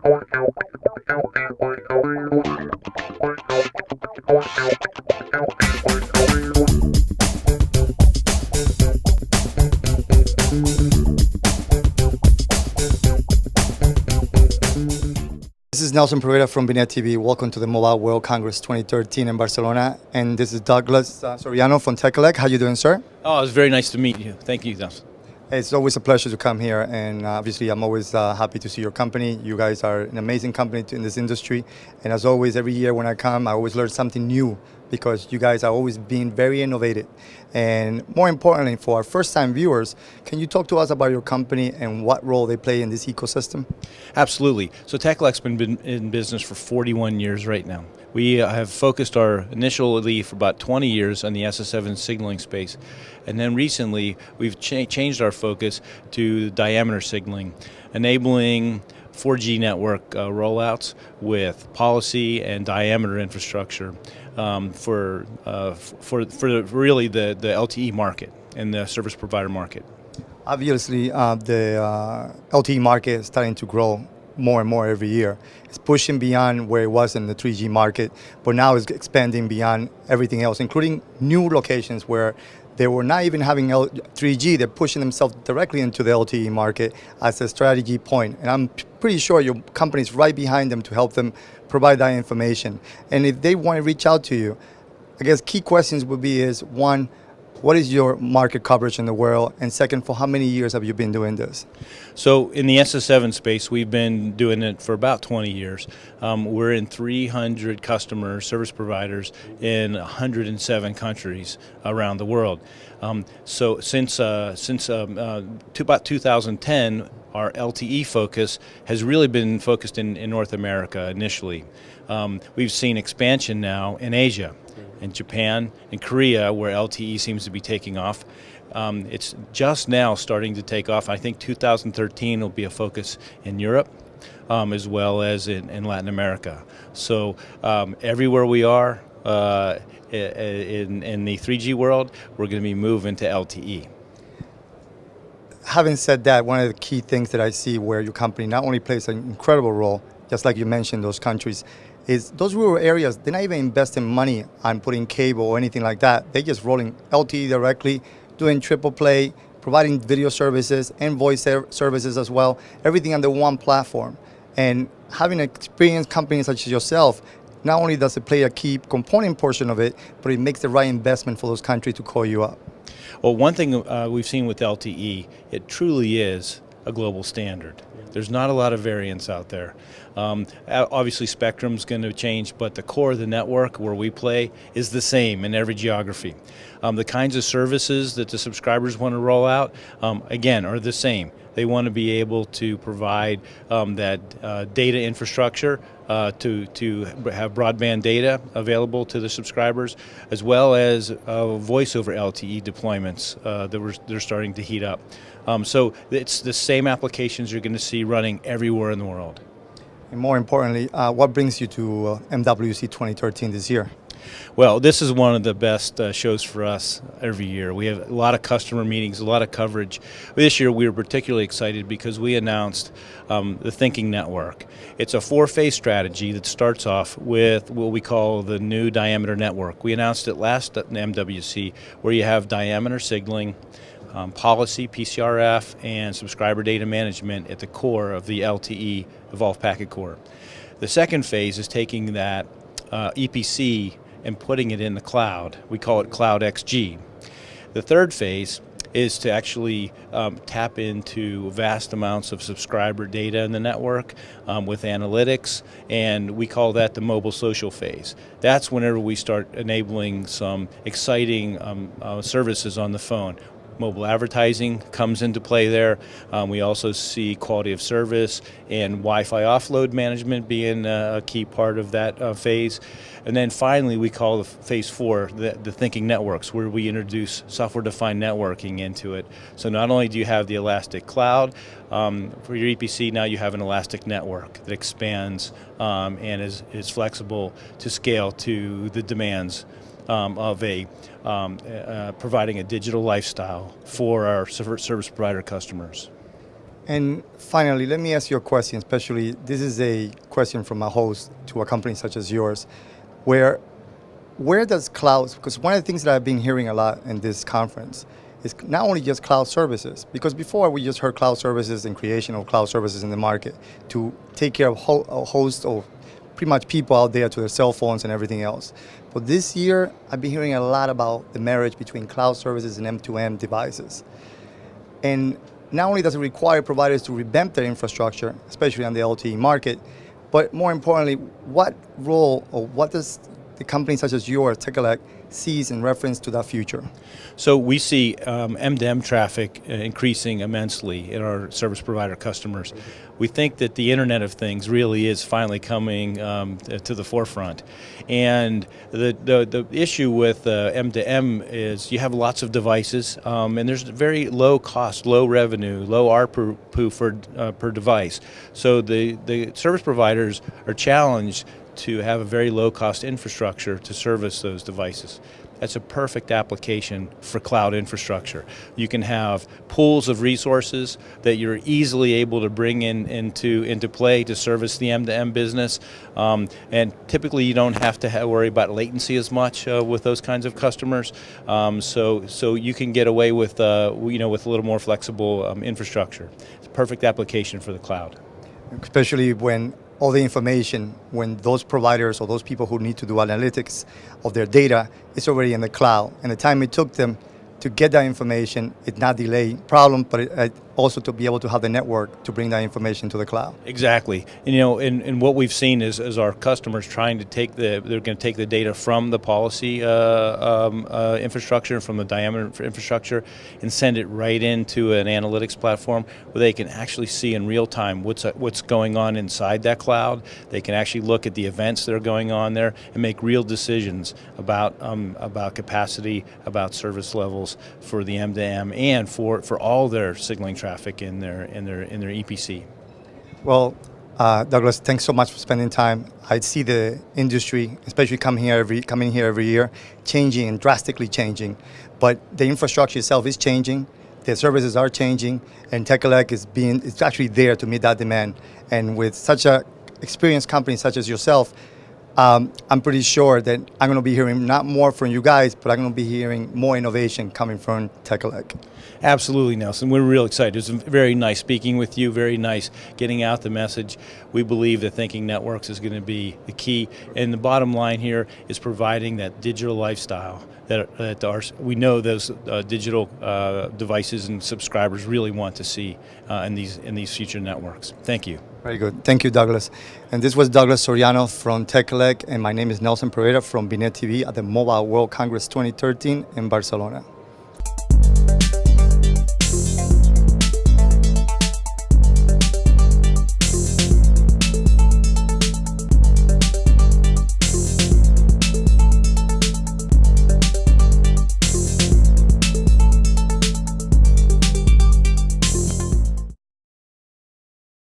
This is Nelson Pereira from bnetTV. Welcome to the Mobile World Congress 2013 in Barcelona. And this is Douglas Suriano from Tekelec. How you doing, sir? Oh, it's very nice to meet you. Thank you, Nelson. It's always a pleasure to come here, and obviously I'm always happy to see your company. You guys are an amazing company in this industry, and as always, every year when I come, I always learn something new because you guys are always being very innovative. And more importantly, for our first-time viewers, can you talk to us about your company and what role they play in this ecosystem? Absolutely. So Tekelec's been in business for 41 years right now. We have focused initially for about 20 years on the SS7 signaling space, and then recently we've changed our focus to diameter signaling, enabling 4G network rollouts with policy and diameter infrastructure for really the LTE market and the service provider market. Obviously, the LTE market is starting to grow more and more every year. It's pushing beyond where it was in the 3G market, but now it's expanding beyond everything else, including new locations where they were not even having 3G. They're pushing themselves directly into the LTE market as a strategy point. And I'm pretty sure your company's right behind them to help them provide that information. And if they want to reach out to you, I guess key questions would be is, one, what is your market coverage in the world? And second, for how many years have you been doing this? So in the SS7 space, we've been doing it for about 20 years. We're in 300 customers, service providers in 107 countries around the world. So since about 2010, our LTE focus has really been focused in North America initially. We've seen expansion now in Asia, in Japan, and Korea, where LTE seems to be taking off. It's just now starting to take off. I think 2013 will be a focus in Europe, as well as in Latin America. So everywhere we are in the 3G world, we're going to be moving to LTE. Having said that, one of the key things that I see where your company not only plays an incredible role, just like you mentioned, those countries, is those rural areas, they're not even investing money on putting cable or anything like that. They're just rolling LTE directly, doing triple play, providing video services and voice services as well, everything under one platform. And having an experienced company such as yourself, not only does it play a key component portion of it, but it makes the right investment for those countries to call you up. Well, one thing we've seen with LTE, it truly is a global standard. There's not a lot of variance out there. Obviously, spectrum's going to change, but the core of the network where we play is the same in every geography. The kinds of services that the subscribers want to roll out, again, are the same. They want to be able to provide that data infrastructure to have broadband data available to the subscribers, as well as voice over LTE deployments that they're starting to heat up. So it's the same applications you're going to see running everywhere in the world. And more importantly, what brings you to MWC 2013 this year? Well, this is one of the best shows for us every year. We have a lot of customer meetings, a lot of coverage. This year we were particularly excited because we announced the Thinking Network. It's a four-phase strategy that starts off with what we call the new diameter network. We announced it last MWC, where you have diameter signaling, policy, PCRF, and subscriber data management at the core of the LTE Evolved Packet Core. The second phase is taking that EPC and putting it in the cloud. We call it Cloud XG. The third phase is to actually tap into vast amounts of subscriber data in the network with analytics, and we call that the mobile social phase. That's whenever we start enabling some exciting services on the phone. Mobile advertising comes into play there. We also see quality of service and Wi-Fi offload management being a key part of that phase. And then finally, we call the phase 4 the thinking networks, where we introduce software-defined networking into it. So not only do you have the elastic cloud for your EPC, now you have an elastic network that expands and is flexible to scale to the demands of providing a digital lifestyle for our service provider customers. And finally, let me ask you a question, especially this is a question from a host to a company such as yours, where does cloud, because one of the things that I've been hearing a lot in this conference is not only just cloud services, because before we just heard cloud services and creation of cloud services in the market to take care of a host of pretty much people out there to their cell phones and everything else. But this year, I've been hearing a lot about the marriage between cloud services and M2M devices. And not only does it require providers to revamp their infrastructure, especially on the LTE market, but more importantly, what role or what does the company such as yours, Tekelec, sees in reference to that future? So we see M2M traffic increasing immensely in our service provider customers. We think that the Internet of Things really is finally coming to the forefront. And the issue with M2M is you have lots of devices, and there's very low cost, low revenue, low ARPU per device. So the service providers are challenged to have a very low-cost infrastructure to service those devices. That's a perfect application for cloud infrastructure. You can have pools of resources that you're easily able to bring into play to service the M2M business, and typically you don't have to worry about latency as much with those kinds of customers. So you can get away with with a little more flexible infrastructure. It's a perfect application for the cloud. Especially when all the information, when those providers or those people who need to do analytics of their data is already in the cloud. And the time it took them to get that information, it's not delay problem, but also to be able to have the network to bring that information to the cloud. Exactly. And what we've seen is our customers trying to they're going to take the data from the policy infrastructure, from the diameter infrastructure, and send it right into an analytics platform where they can actually see in real time what's going on inside that cloud. They can actually look at the events that are going on there and make real decisions about capacity, about service levels for the M2M and for all their signaling traffic in their EPC. Well, Douglas, thanks so much for spending time. I see the industry, especially coming here every year, changing and drastically changing. But the infrastructure itself is changing, the services are changing, and Tekelec is actually there to meet that demand. And with such a experienced company such as yourself, I'm pretty sure that I'm going to be hearing not more from you guys, but I'm going to be hearing more innovation coming from Tekelec. Absolutely, Nelson. We're real excited. It was very nice speaking with you, very nice getting out the message. We believe that thinking networks is going to be the key. And the bottom line here is providing that digital lifestyle that we know those digital devices and subscribers really want to see in these future networks. Thank you. Very good. Thank you, Douglas. And this was Douglas Suriano from Tekelec, and my name is Nelson Pereira from bnetTV at the Mobile World Congress 2013 in Barcelona.